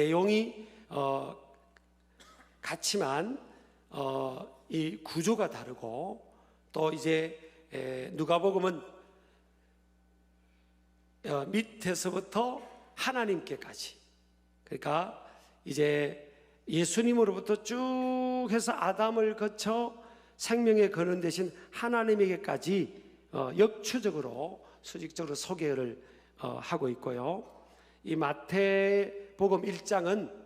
내용이 같지만 이 구조가 다르고, 또 이제 누가복음은 밑에서부터 하나님께까지, 그러니까 이제 예수님으로부터 쭉 해서 아담을 거쳐 생명의 근원 되신 하나님에게까지 역추적으로 수직적으로 소개를 하고 있고요. 이 마태복음 1장은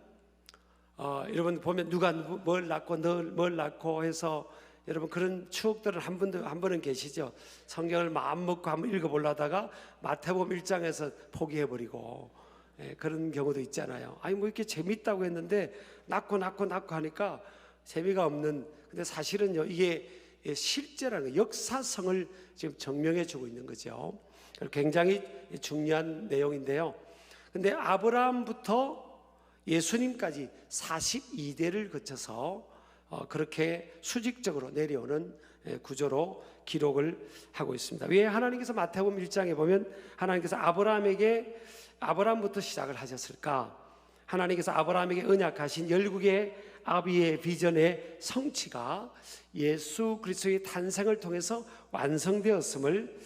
여러분 보면 누가 뭘 낳고 뭘 낳고 해서 여러분 그런 추억들은 한 번은 계시죠. 성경을 마음 먹고 한번 읽어보려다가 마태복음 1장에서 포기해버리고 그런 경우도 있잖아요. 아니 뭐 이렇게 재밌다고 했는데 낳고 하니까 재미가 없는. 근데 사실은요, 이게 실제라는 거, 역사성을 지금 증명해 주고 있는 거죠. 굉장히 중요한 내용인데요. 근데 아브라함부터 예수님까지 42대를 거쳐서 그렇게 수직적으로 내려오는 구조로 기록을 하고 있습니다. 왜 하나님께서 마태복음 1장에 보면 하나님께서 아브라함부터 시작을 하셨을까? 하나님께서 아브라함에게 언약하신 열국의 아비의 비전의 성취가 예수 그리스도의 탄생을 통해서 완성되었음을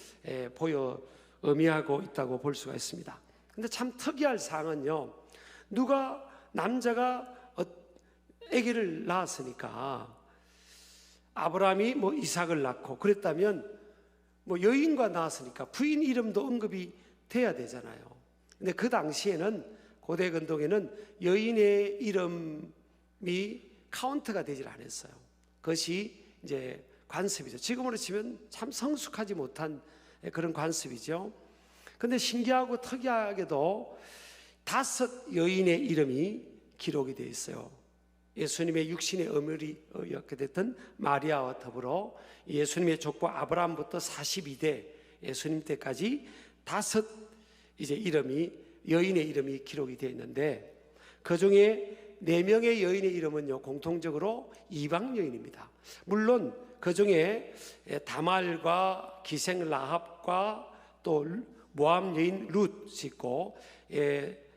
의미하고 있다고 볼 수가 있습니다. 근데 참 특이할 사항은요, 남자가 아기를 낳았으니까 아브라함이 뭐 이삭을 낳고 그랬다면 뭐 여인과 낳았으니까 부인 이름도 언급이 돼야 되잖아요. 근데 그 당시에는, 고대 근동에는 여인의 이름이 카운트가 되질 않았어요. 그것이 이제 관습이죠. 지금으로 치면 참 성숙하지 못한 그런 관습이죠. 근데 신기하고 특이하게도 5 여인의 이름이 기록이 되어 있어요. 예수님의 육신의 어머니였게 됐던 마리아와 더불어 예수님의 족보 아브라함부터 42대 예수님 때까지 5 이제 여인의 이름이 기록이 되어 있는데, 그 중에 4명의 여인의 이름은요 공통적으로 이방 여인입니다. 물론 그 중에 다말과 기생 라합과 또 모압 여인 룻이 있고,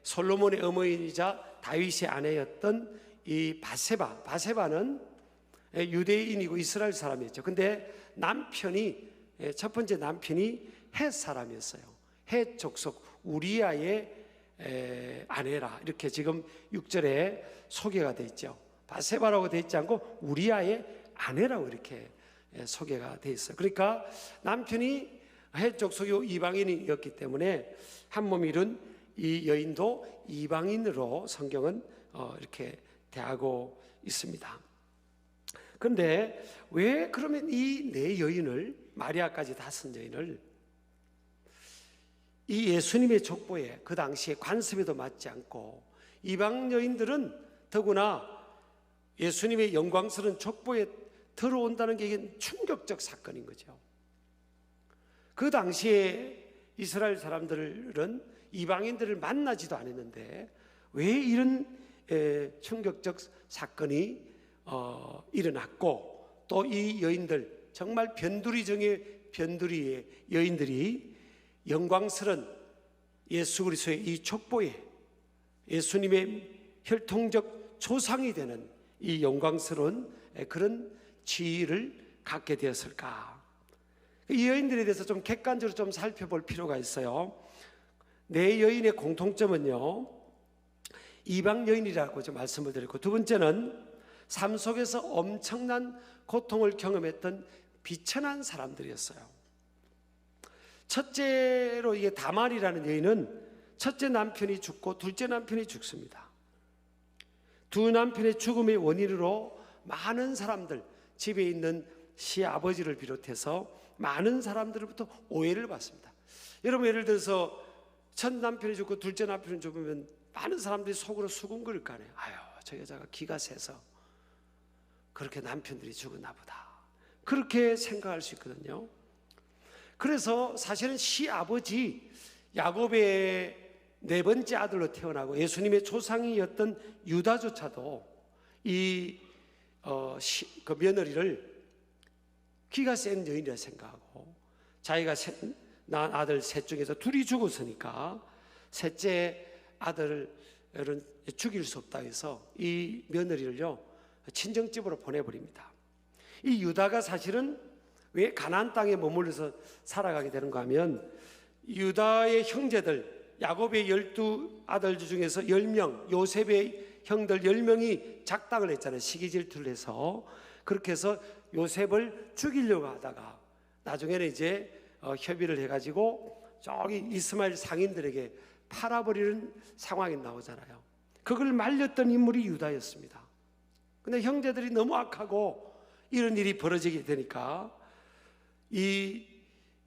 솔로몬의 어머니이자 다윗의 아내였던 이 바세바는 유대인이고 이스라엘 사람이었죠. 근데 첫 번째 남편이 헷 사람이었어요. 헷 족속 우리아의 아내라, 이렇게 지금 6절에 소개가 되어 있죠. 바세바라고 되어 있지 않고 우리아의 아내라고 이렇게 소개가 되어 있어요. 그러니까 남편이 헷 족속이 이방인이었기 때문에 한 몸 이룬 이 여인도 이방인으로 성경은 이렇게 대하고 있습니다. 그런데 왜 그러면 이 4여인을, 마리아까지 5 여인을 이 예수님의 족보에, 그 당시에 관습에도 맞지 않고, 이방 여인들은 더구나 예수님의 영광스러운 족보에 들어온다는 게 이게 충격적 사건인 거죠. 그 당시에 이스라엘 사람들은 이방인들을 만나지도 않았는데 왜 이런 충격적 사건이 일어났고, 또 이 여인들, 정말 변두리 중에 변두리의 여인들이 영광스러운 예수 그리스도의 이 족보에 예수님의 혈통적 조상이 되는 이 영광스러운 그런 지위를 갖게 되었을까? 이 여인들에 대해서 좀 객관적으로 좀 살펴볼 필요가 있어요. 4 여인의 공통점은요, 이방 여인이라고 좀 말씀을 드렸고, 두 번째는 삶 속에서 엄청난 고통을 경험했던 비천한 사람들이었어요. 첫째로 이게 다말이라는 여인은 첫째 남편이 죽고 둘째 남편이 죽습니다. 2 남편의 죽음의 원인으로 많은 사람들, 집에 있는 시아버지를 비롯해서 많은 사람들로부터 오해를 받습니다. 여러분, 예를 들어서 첫 남편이 죽고 둘째 남편이 죽으면 많은 사람들이 속으로 수군거릴 거 아니에요. 아유, 저 여자가 기가 세서 그렇게 남편들이 죽었나 보다, 그렇게 생각할 수 있거든요. 그래서 사실은 시아버지 야곱의 4번째 아들로 태어나고 예수님의 조상이었던 유다조차도 그 며느리를 기가 센 여인이라 생각하고, 자기가 낳은 아들 셋 중에서 2이 죽었으니까 셋째 아들을 죽일 수 없다 해서 이 며느리를요 친정집으로 보내버립니다. 이 유다가 사실은 왜 가나안 땅에 머물러서 살아가게 되는가 하면 유다의 형제들 야곱의 12아들 중에서 10명, 요셉의 형들 10명이 작당을 했잖아요. 시기 질투를 해서. 그렇게 해서 요셉을 죽이려고 하다가 나중에는 이제 협의를 해가지고 저기 이스마엘 상인들에게 팔아버리는 상황이 나오잖아요. 그걸 말렸던 인물이 유다였습니다. 근데 형제들이 너무 악하고 이런 일이 벌어지게 되니까 이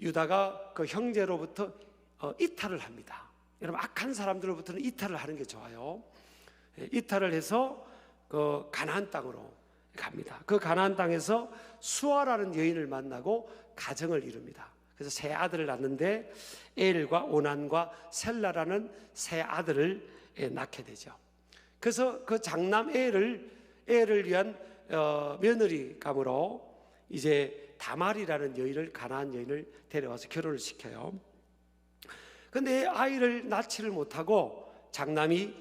유다가 그 형제로부터 이탈을 합니다. 여러분 악한 사람들로부터는 이탈을 하는 게 좋아요. 이탈을 해서 그 가나안 땅으로 갑니다. 그 가나안 땅에서 수아라는 여인을 만나고 가정을 이룹니다. 그래서 세 아들을 낳는데 엘과 오난과 셀라라는 세 아들을 낳게 되죠. 그래서 그 장남 엘을 위한 며느리감으로 이제 다말이라는 여인을 가나안 여인을 데려와서 결혼을 시켜요. 근데 아이를 낳지를 못하고 장남이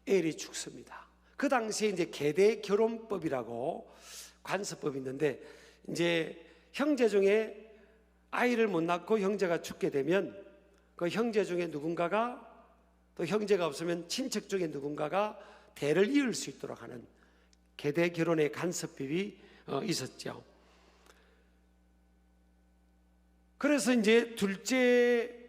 엘이 죽습니다. 그 당시에 이제 계대 결혼법이라고 관습법이 있는데 이제 형제 중에 아이를 못 낳고 형제가 죽게 되면 그 형제 중에 누군가가 또 형제가 없으면 친척 중에 누군가가 대를 이을 수 있도록 하는 계대 결혼의 간섭법이 있었죠. 그래서 이제 둘째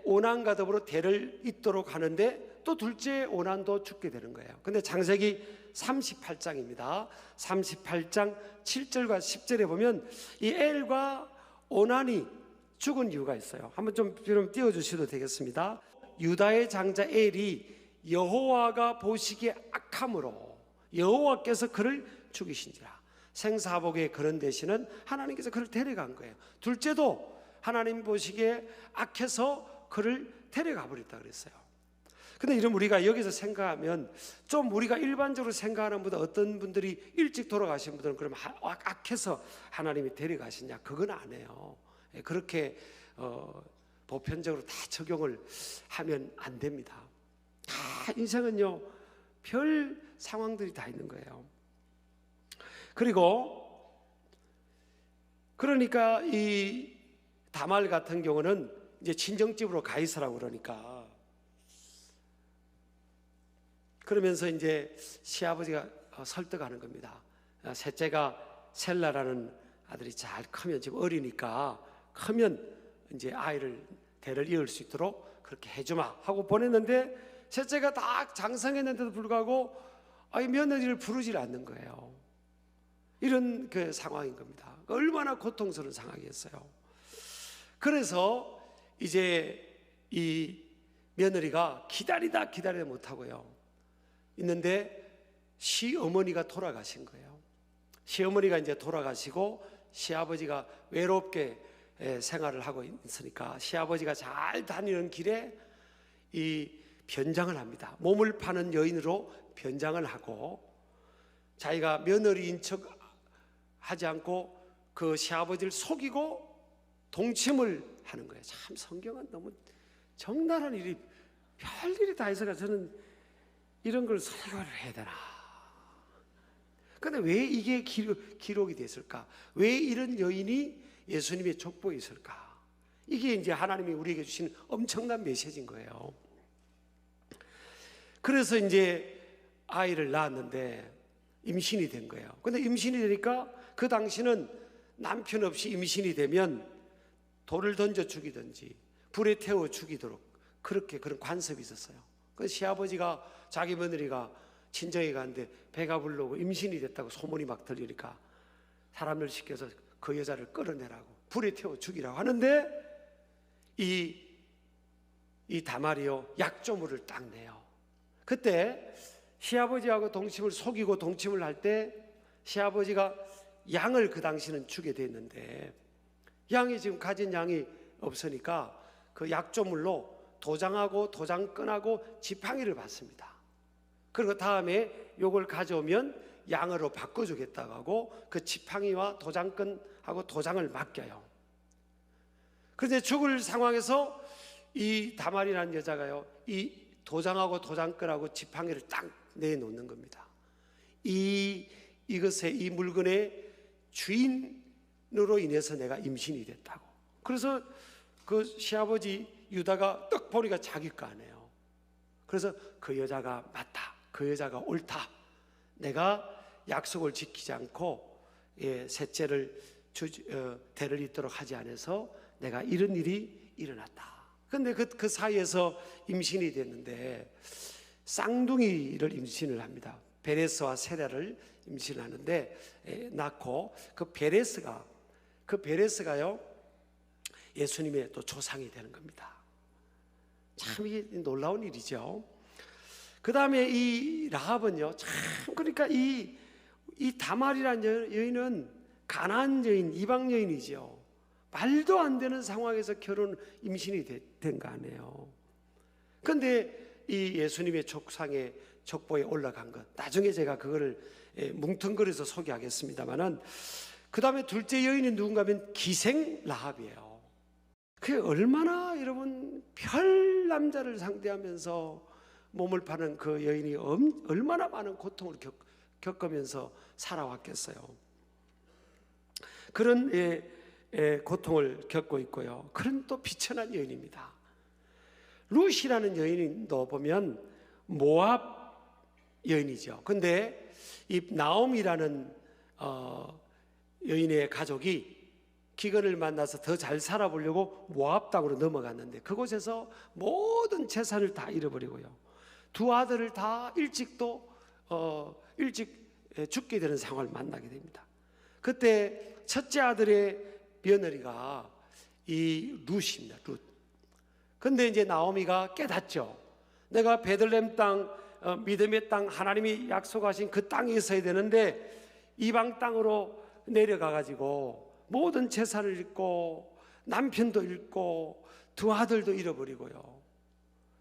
오난과 더불어 대를 잇도록 하는데 또 둘째 오난도 죽게 되는 거예요. 근데 창세기 38장입니다. 38장 7절과 10절에 보면 이 엘과 오난이 죽은 이유가 있어요. 한번 좀 띄워주셔도 되겠습니다. 유다의 장자 엘이 여호와가 보시기에 악함으로 여호와께서 그를 죽이신지라. 생사복의 그런 대신은 하나님께서 그를 데려간 거예요. 둘째도 하나님 보시기에 악해서 그를 데려가 버렸다 그랬어요. 근데 이런 우리가 여기서 생각하면 좀 우리가 일반적으로 생각하는 분보다 어떤 분들이 일찍 돌아가신 분들은 그럼 악해서 하나님이 데려가시냐? 그건 아니에요. 그렇게 보편적으로 다 적용을 하면 안 됩니다. 다 인생은요 별 상황들이 다 있는 거예요. 그리고 그러니까 이 다말 같은 경우는 이제 친정집으로 가 있으라고 그러니까 그러면서 이제 시아버지가 설득하는 겁니다. 셋째가 셀라라는 아들이 잘 크면 지금 어리니까 크면 이제 아이를 대를 이을 수 있도록 그렇게 해주마 하고 보냈는데 셋째가 다 장성했는데도 불구하고 아이 며느리를 부르질 않는 거예요. 이런 그 상황인 겁니다. 얼마나 고통스러운 상황이었어요. 그래서 이제 이 며느리가 기다리다 못하고요. 있는데 시어머니가 돌아가신 거예요. 시어머니가 이제 돌아가시고 시아버지가 외롭게 생활을 하고 있으니까 시아버지가 잘 다니는 길에 이 변장을 합니다. 몸을 파는 여인으로 변장을 하고 자기가 며느리인 척 하지 않고 그 시아버지를 속이고 동침을 하는 거예요. 참 성경은 너무 정당한 일이 별일이 다 있어서 저는 이런 걸 설교를 해야 되나. 그런데 왜 이게 기록이 됐을까? 왜 이런 여인이 예수님의 족보에 있을까? 이게 이제 하나님이 우리에게 주신 엄청난 메시지인 거예요. 그래서 이제 아이를 낳았는데 임신이 된 거예요. 근데 임신이 되니까 그 당시는 남편 없이 임신이 되면 돌을 던져 죽이든지 불에 태워 죽이도록 그렇게 그런 관습이 있었어요. 그 시아버지가 자기 며느리가 친정에 가는데 배가 부르고 임신이 됐다고 소문이 막 들리니까 사람들 시켜서 그 여자를 끌어내라고 불에 태워 죽이라고 하는데 이 다말이요 약조물을 딱 내요. 그때 시아버지하고 동침을 속이고 동침을 할 때 시아버지가 양을 그 당시는 주게 됐는데 양이 지금 가진 양이 없으니까 그 약조물로 도장하고 도장끈하고 지팡이를 받습니다. 그리고 다음에 요걸 가져오면 양으로 바꿔주겠다고 하고 그 지팡이와 도장끈하고 도장을 맡겨요. 그런데 죽을 상황에서 이 다말이라는 여자가요 이 도장하고 도장끈하고 지팡이를 딱 내놓는 겁니다. 이것의 이 물건의 주인으로 인해서 내가 임신이 됐다고. 그래서 그 시아버지 유다가 딱 보니까 자기 거 아니에요. 그래서 그 여자가 맞다, 그 여자가 옳다, 내가 약속을 지키지 않고 셋째를 대를 잇도록 하지 않아서 내가 이런 일이 일어났다. 그런데 그 사이에서 임신이 됐는데 쌍둥이를 임신을 합니다. 베레스와 세라를 임신하는데 낳고 그 베레스가요 예수님의 또 조상이 되는 겁니다. 참 이게 놀라운 일이죠. 그 다음에 이 라합은요, 참 그러니까 이 다말이라는 여인은 가나안 여인, 이방 여인이죠. 말도 안 되는 상황에서 임신이 된 거 아니에요. 그런데 이 예수님의 족상의 족보에 올라간 것, 나중에 제가 그거를 뭉텅거려서 소개하겠습니다만은, 그 다음에 둘째 여인이 누군가 하면 기생 라합이에요. 그게 얼마나 여러분 별 남자를 상대하면서 몸을 파는 그 여인이 얼마나 많은 고통을 겪으면서 살아왔겠어요. 그런 고통을 겪고 있고요. 그런 또 비천한 여인입니다. 룻이라는 여인도 보면 모압 여인이죠. 근데 이 나옴이라는 여인의 가족이 기근을 만나서 더 잘 살아보려고 모압 땅으로 넘어갔는데 그곳에서 모든 재산을 다 잃어버리고요. 두 아들을 다 일찍 죽게 되는 상황을 만나게 됩니다. 그때 첫째 아들의 며느리가 이 룻입니다. 룻. 근데 이제 나오미가 깨닫죠. 내가 베들레헴 땅, 믿음의 땅, 하나님이 약속하신 그 땅에 있어야 되는데 이방 땅으로 내려가 가지고 모든 재산을 잃고 남편도 잃고 두 아들도 잃어버리고요.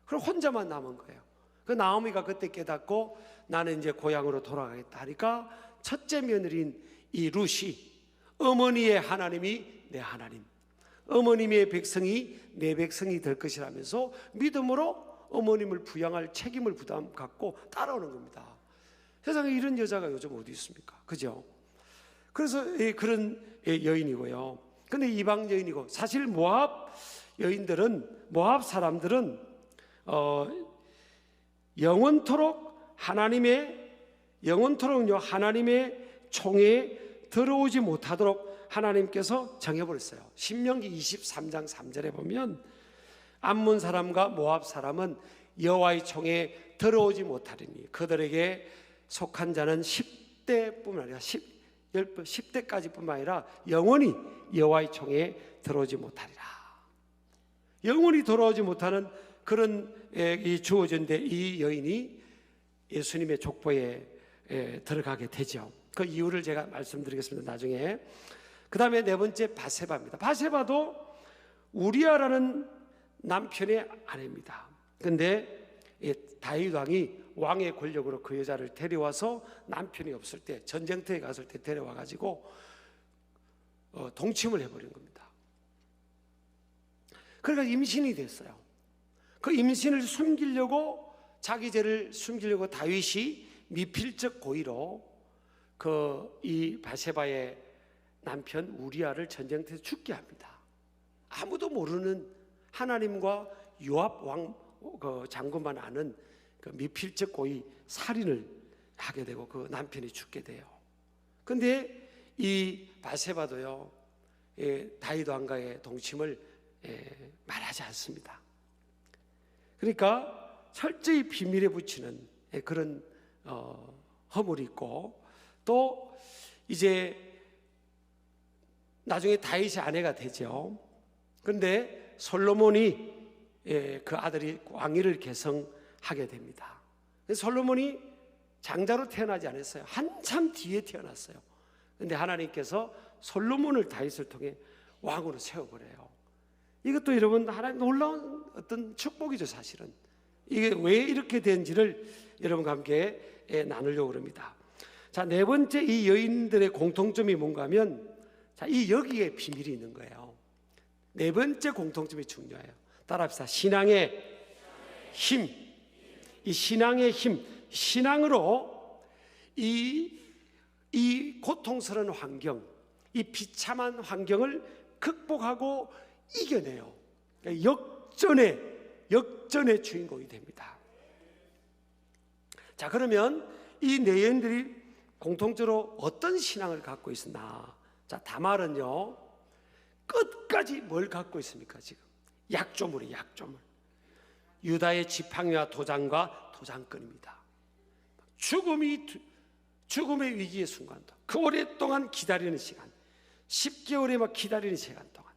그럼 혼자만 남은 거예요. 그 나오미가 그때 깨닫고 나는 이제 고향으로 돌아가겠다 하니까 첫째 며느리인 이 룻이 어머니의 하나님이 내 하나님, 어머님의 백성이 내 백성이 될 것이라면서 믿음으로 어머님을 부양할 책임을 부담 갖고 따라오는 겁니다. 세상에 이런 여자가 요즘 어디 있습니까? 그죠? 그래서 그런 여인이고요. 근데 이방 여인이고, 사실 모압 사람들은 영원토록 하나님의 총에 들어오지 못하도록 하나님께서 정해버렸어요. 신명기 23장 3절에 보면 암몬 사람과 모압 사람은 여호와의 총에 들어오지 못하리니 그들에게 속한 자는 10대뿐만 아니라 10대까지뿐만 아니라 영원히 여호와의 총에 들어오지 못하리라. 영원히 돌아오지 못하는 그런 주어진 데 이 여인이 예수님의 족보에 들어가게 되죠. 그 이유를 제가 말씀드리겠습니다, 나중에. 그 다음에 네 번째 바세바입니다. 바세바도 우리아라는 남편의 아내입니다. 근데 다윗 왕이 왕의 권력으로 그 여자를 데려와서 남편이 없을 때, 전쟁터에 갔을 때 데려와 가지고 동침을 해버린 겁니다. 그러니까 임신이 됐어요. 그 임신을 숨기려고, 자기 죄를 숨기려고 다윗이 미필적 고의로 이 바세바의 남편 우리아를 전쟁터에서 죽게 합니다. 아무도 모르는, 하나님과 요압 왕 장군만 아는 그 미필적 고의 살인을 하게 되고 그 남편이 죽게 돼요. 그런데 이 바세바도요, 다윗 왕과의 동침을 말하지 않습니다. 그러니까 철저히 비밀에 붙이는 그런 허물이 있고, 또 이제 나중에 다윗의 아내가 되죠. 그런데 솔로몬이 그 아들이 왕위를 계승하게 됩니다. 솔로몬이 장자로 태어나지 않았어요. 한참 뒤에 태어났어요. 그런데 하나님께서 솔로몬을 다윗을 통해 왕으로 세워버려요. 이것도 여러분 하나님 놀라운 어떤 축복이죠. 사실은 이게 왜 이렇게 된지를 여러분과 함께 나누려고 합니다. 자, 네 번째 이 여인들의 공통점이 뭔가 하면, 자, 여기에 비밀이 있는 거예요. 네 번째 공통점이 중요해요. 따라합시다. 신앙의 힘. 이 신앙의 힘, 신앙으로 이 고통스러운 환경, 이 비참한 환경을 극복하고 이겨내요. 역전의 주인공이 됩니다. 자, 그러면 이 네 여인들이 공통적으로 어떤 신앙을 갖고 있었나? 자, 다말은요, 끝까지 뭘 갖고 있습니까? 지금 약조물이 약조물. 유다의 지팡이와 도장과 도장끈입니다. 죽음의 위기의 순간도, 그 오랫동안 기다리는 시간, 10개월에 막 기다리는 시간 동안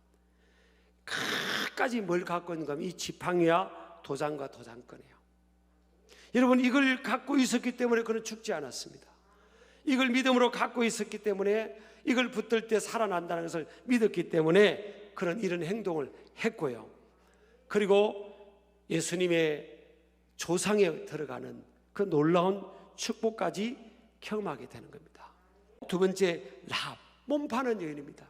끝까지 뭘 갖고 있는가 하면 이 지팡이와 도장과 도장끈이에요. 여러분, 이걸 갖고 있었기 때문에 그는 죽지 않았습니다. 이걸 믿음으로 갖고 있었기 때문에, 이걸 붙들 때 살아난다는 것을 믿었기 때문에 그런 이런 행동을 했고요. 그리고 예수님의 조상에 들어가는 그 놀라운 축복까지 경험하게 되는 겁니다. 두 번째, 라합, 몸 파는 여인입니다.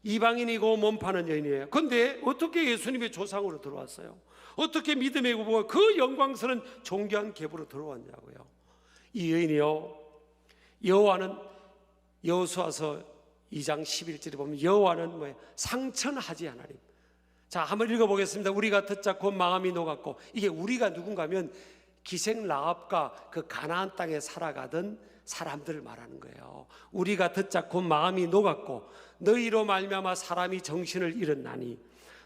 이방인이고 몸 파는 여인이에요. 그런데 어떻게 예수님의 조상으로 들어왔어요? 어떻게 믿음의 후보가 그 영광스러운 존귀한 계보로 들어왔냐고요. 이 여인이요, 여호와는 여호수아서 2장 11절에 보면 여호와는 뭐예요? 상천하지 하나님. 자, 한번 읽어보겠습니다. 우리가 듣자 곧 마음이 녹았고, 이게 우리가 누군가 하면 기생 라합과 그 가나안 땅에 살아가던 사람들을 말하는 거예요. 우리가 듣자 곧 마음이 녹았고 너희로 말미암아 사람이 정신을 잃었나니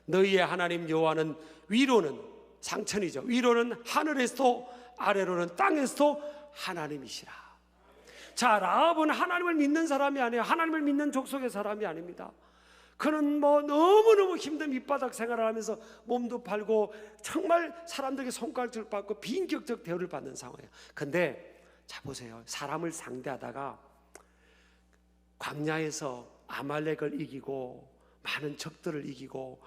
너희의 하나님 여호와는 위로는 상천이죠. 위로는 하늘에서도 아래로는 땅에서도 하나님이시라. 자, 라합은 하나님을 믿는 사람이 아니에요. 하나님을 믿는 족속의 사람이 아닙니다. 그는 뭐 너무너무 힘든 밑바닥 생활을 하면서 몸도 팔고 정말 사람들에게 손가락질 받고 비인격적 대우를 받는 상황이에요. 근데 자, 보세요. 사람을 상대하다가 광야에서 아말렉을 이기고 많은 적들을 이기고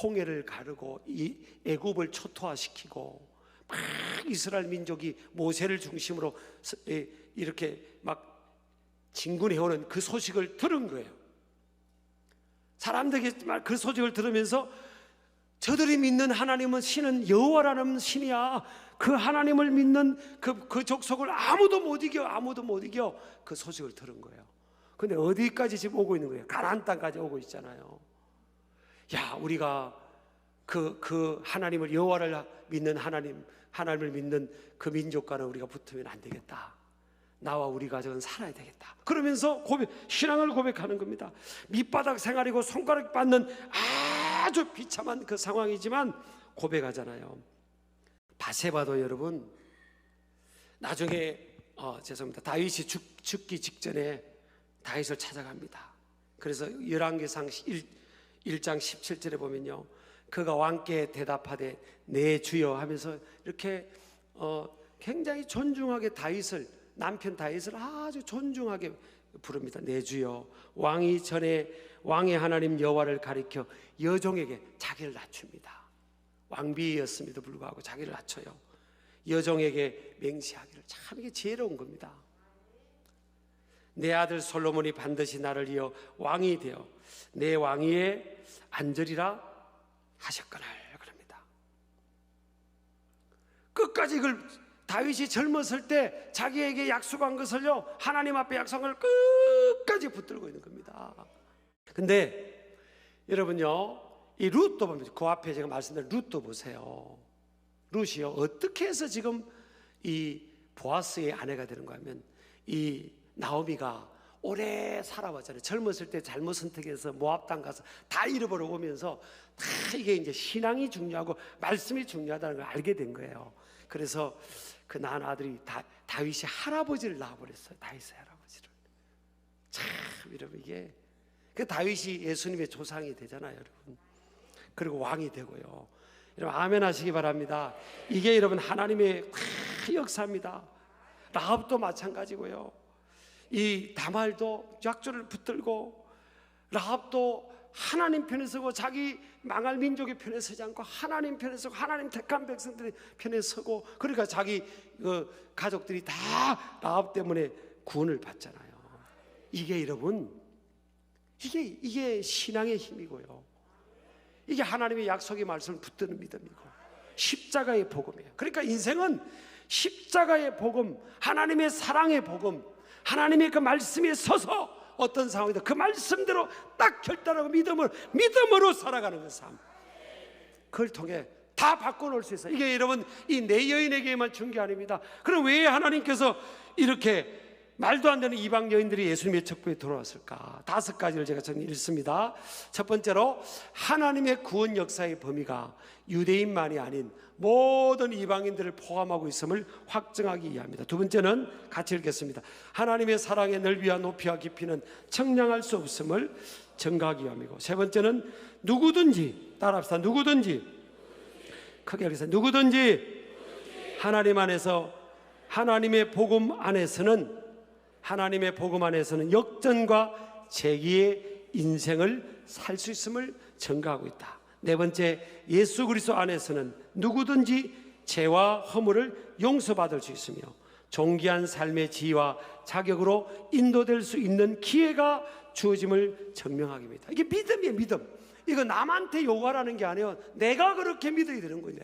홍해를 가르고 이 애굽을 초토화시키고 막 이스라엘 민족이 모세를 중심으로 이렇게 막 진군해오는 그 소식을 들은 거예요. 사람들에게 그 소식을 들으면서 저들이 믿는 하나님은 신은 여호와라는 신이야. 그 하나님을 믿는 그 족속을 아무도 못 이겨. 그 소식을 들은 거예요. 근데 어디까지 지금 오고 있는 거예요? 가나안 땅까지 오고 있잖아요. 야, 우리가 그 하나님을, 여호와를 믿는 하나님을 믿는 그 민족과는 우리가 붙으면 안 되겠다. 나와 우리 가족은 살아야 되겠다. 그러면서 신앙을 고백하는 겁니다. 밑바닥 생활이고 손가락 받는 아주 비참한 그 상황이지만 고백하잖아요. 바세바도 여러분, 나중에 죄송합니다. 다윗이 죽기 직전에 다윗을 찾아갑니다. 그래서 열왕기상 1장 17절에 보면요, 그가 왕께 대답하되 내 주여 하면서 이렇게 굉장히 존중하게 남편 다윗을 아주 존중하게 부릅니다. 내 주여. 왕이 전에 왕의 하나님 여호와를 가리켜 여종에게 자기를 낮춥니다. 왕비였음에도 불구하고 자기를 낮춰요. 여종에게 맹세하기를. 참 이게 지혜로운 겁니다. 내 아들 솔로몬이 반드시 나를 이어 왕이 되어 내 왕위에 앉으리라 하셨거늘 그럽니다. 끝까지 이걸 다윗이 젊었을 때 자기에게 약속한 것을요, 하나님 앞에 약속을 끝까지 붙들고 있는 겁니다. 근데 여러분요, 이 룻도 보면, 그 앞에 제가 말씀드린 룻도 보세요. 룻이요, 어떻게 해서 지금 이 보아스의 아내가 되는가 하면, 이 나오미가 오래 살아왔잖아요. 젊었을 때 잘못 선택해서 모압 땅 가서 다 잃어버려 오면서 다 이게 이제 신앙이 중요하고 말씀이 중요하다는 걸 알게 된 거예요. 그래서 그 낳은 아들이 다윗이 할아버지를 낳아버렸어요. 다윗의 할아버지를. 참 여러분, 이게 그 다윗이 예수님의 조상이 되잖아요, 여러분. 그리고 왕이 되고요. 여러분 아멘 하시기 바랍니다. 이게 여러분 하나님의 역사입니다. 라합도 마찬가지고요. 이 다말도 약조를 붙들고, 라합도 하나님 편에 서고 자기 망할 민족의 편에 서지 않고 하나님 편에 서고 하나님 택한 백성들의 편에 서고, 그러니까 자기 가족들이 다 라합 때문에 구원을 받잖아요. 이게 여러분, 이게 신앙의 힘이고요. 이게 하나님의 약속의 말씀을 붙드는 믿음이고 십자가의 복음이에요. 그러니까 인생은 십자가의 복음, 하나님의 사랑의 복음, 하나님의 그 말씀에 서서 어떤 상황이든 그 말씀대로 딱 결단하고 믿음으로 살아가는 그 삶, 그걸 통해 다 바꿔놓을 수 있어요. 이게 여러분 이 네 여인에게만 준 게 아닙니다. 그럼 왜 하나님께서 이렇게 말도 안 되는 이방 여인들이 예수님의 척부에 들어왔을까? 5가지를 제가 저는 읽습니다. 첫 번째로, 하나님의 구원 역사의 범위가 유대인만이 아닌 모든 이방인들을 포함하고 있음을 확증하기 위함입니다. 두 번째는 같이 읽겠습니다. 하나님의 사랑의 넓이와 높이와 깊이는 청량할 수 없음을 증가하기 위함이고, 세 번째는 누구든지, 따라합시다. 누구든지, 크게 읽으세요. 누구든지 하나님 안에서, 하나님의 복음 안에서는 역전과 재기의 인생을 살 수 있음을 증가하고 있다. 네 번째, 예수 그리스도 안에서는 누구든지 죄와 허물을 용서받을 수 있으며 존귀한 삶의 지위와 자격으로 인도될 수 있는 기회가 주어짐을 증명하게 됩니다. 이게 믿음이에요. 믿음. 이거 남한테 요구하라는 게 아니에요. 내가 그렇게 믿어야 되는 거예요.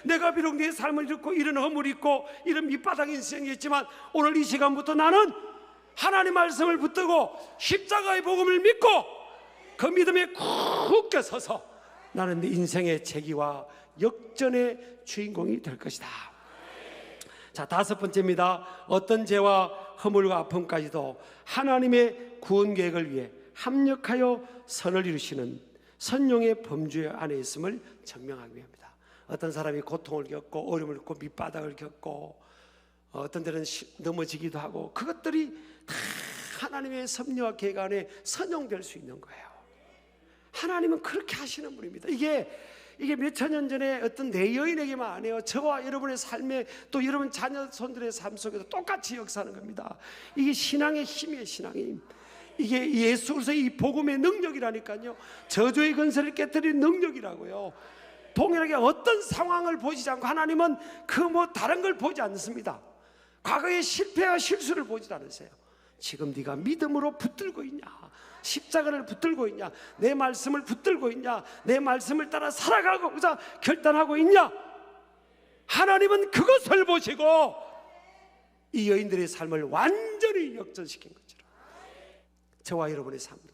내가 비록 내 삶을 잃고 이런 허물이 있고 이런 밑바닥 인생이 있지만, 오늘 이 시간부터 나는 하나님 말씀을 붙들고 십자가의 복음을 믿고 그 믿음에 굳게 서서 나는 내 인생의 재기와 역전의 주인공이 될 것이다. 자, 5번째입니다. 어떤 죄와 허물과 아픔까지도 하나님의 구원 계획을 위해 합력하여 선을 이루시는 선용의 범주 안에 있음을 증명하기 위함입니다. 어떤 사람이 고통을 겪고 어려움을 겪고 밑바닥을 겪고 어떤 데는 넘어지기도 하고, 그것들이 다 하나님의 섭리와 계획 안에 선용될 수 있는 거예요. 하나님은 그렇게 하시는 분입니다. 이게 몇천 년 전에 어떤 내 여인에게만 아니에요. 저와 여러분의 삶에, 또 여러분 자녀손들의 삶 속에도 똑같이 역사하는 겁니다. 이게 신앙의 힘이에요. 신앙의 힘. 이게 예수 그리스도의 이 복음의 능력이라니까요. 저주의 근세를 깨뜨리는 능력이라고요. 동일하게 어떤 상황을 보지 않고, 하나님은 그 다른 걸 보지 않습니다. 과거의 실패와 실수를 보지 않으세요. 지금 네가 믿음으로 붙들고 있냐, 십자가를 붙들고 있냐, 내 말씀을 붙들고 있냐, 내 말씀을 따라 살아가고자 결단하고 있냐, 하나님은 그것을 보시고 이 여인들의 삶을 완전히 역전시킨 것처럼 저와 여러분의 삶도,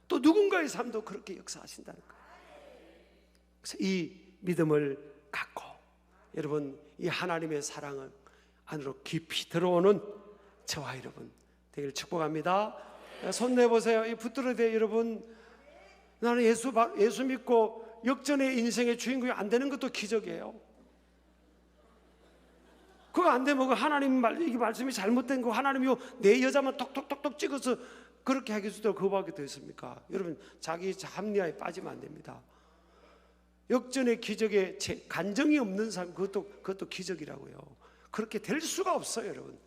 또 누군가의 삶도 그렇게 역사하신다는 거예요. 그래서 이 믿음을 갖고 여러분, 이 하나님의 사랑을 안으로 깊이 들어오는 저와 여러분 되기를 축복합니다. 손 내보세요. 이 붙들어대. 여러분, 나는 예수 믿고 역전의 인생의 주인공이 안 되는 것도 기적이에요. 그거 안 되면 하나님 이게 말씀이 잘못된 거, 하나님이 내 여자만 톡톡톡톡 찍어서 그렇게 하게 해주더라도 그거밖에 더 있습니까? 여러분, 자기 합리화에 빠지면 안 됩니다. 역전의 기적에 간정이 없는 삶, 그것도 기적이라고요. 그렇게 될 수가 없어요. 여러분,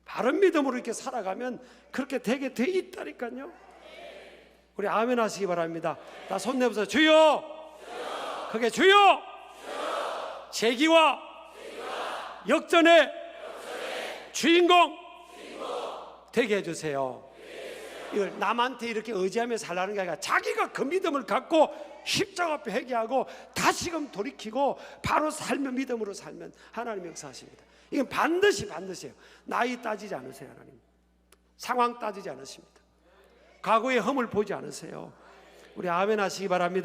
바른 믿음으로 이렇게 살아가면 그렇게 되게 돼 있다니까요. 우리 아멘 하시기 바랍니다. 다 손 내보세요. 주여, 그게 주여, 재기와 역전의 주인공 되게 해주세요. 이걸 남한테 이렇게 의지하며 살라는 게 아니라 자기가 그 믿음을 갖고 십자가 앞에 회개하고 다시금 돌이키고 바로 살면, 믿음으로 살면 하나님 역사하십니다. 이건 반드시예요. 나이 따지지 않으세요. 하나님 상황 따지지 않으십니다. 과거의 흠을 보지 않으세요. 우리 아멘 하시기 바랍니다.